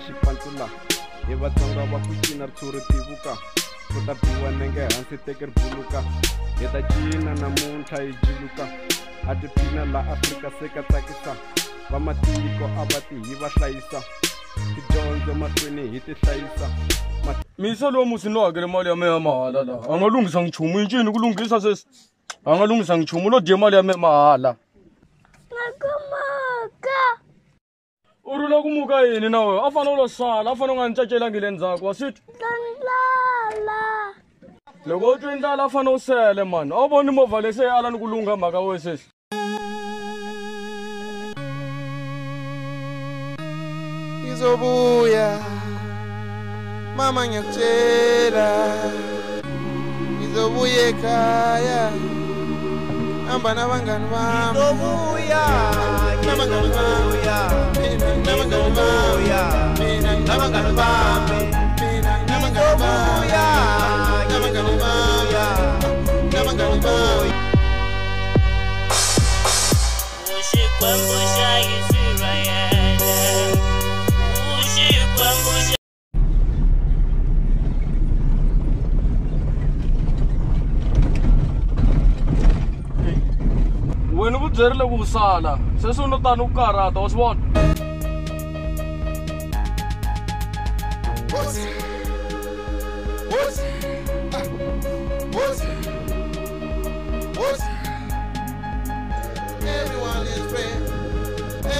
xipantula hi vatsonga va ku cina ritshuri tivuka ku ta biwa nenge hansi teke ri buluka hi ta cina namuntlha hi jiluka a tiphina la Afrika se ka tsakisa vamatiko a va ti hi va hlayisa tidyondzo mahlweni hi ti hlayisa misa lo musi no hakela mali ya mehe mahala la a nga lunghisa nchumu yini ku lunghisa sesi a nga lunghisa nchumu no dye mali ya mehe mahala urula ku muka yini na wehe a fane u lo sala a fane u nga ni cacelangi le ndzhaku wa switi loko u twe ndlala a fane u sele mani a wu voni movha lese yi ala ni ku lungha mhaka we sesi Izobuya mama ngiyakutshela izobuya ekhaya hamba nabangani bami izobuya nabangani bami nabangani bami nabangani bami nabangani bami nabangani bami nabangani bami wena u byerile ku sala sesi u no tani u karhata wa swi vona Everyone is free.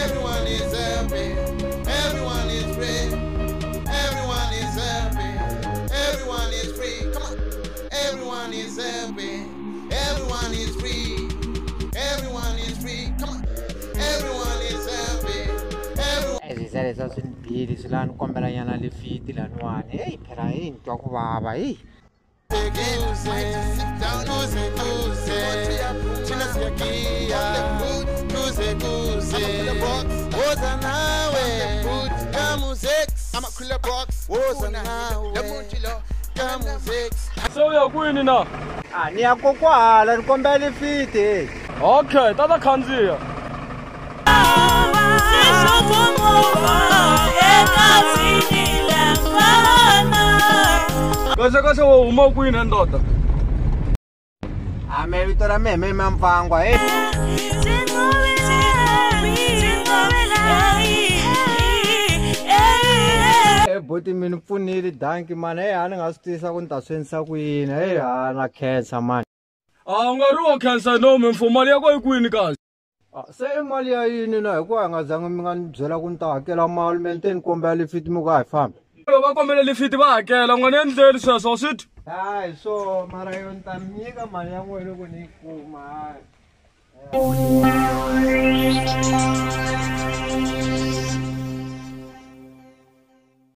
Everyone is happy. Everyone is free. Everyone is happy. Everyone is free. Come on. Everyone is happy. Everyone is free. Everyone is free. Come on. Everyone is happy. Ezizale sasinibhili silani kombela nyana lifiti lanwane. Hey phela into akubaba hey. se u ya kwini na Ah ni ya kokwala ni kombela lifiti. okay tata khandziya kahle wo huma kwini ndoda Ah me vito ra mehe Mampfangwa hey. Boti mi ni pfunile danki mani hey a ni nga swi tisa ku ni ta swi endlisa ku yini hey a na khensa mani a u nga ri wo khensa no mi mfumo mali ya ko yi kwini kahle se i mali ya yini na hikuva hi nga zangi mi nga ni byela ku ni ta hakela mali mente ni kombela lifiti mi ku a hi fambi va kombele lifiti va hakela u nga ni endleli sweswo switi hayi so mara yo ni ta mi nyika mali ya n'wina loko ni yi kuma hayi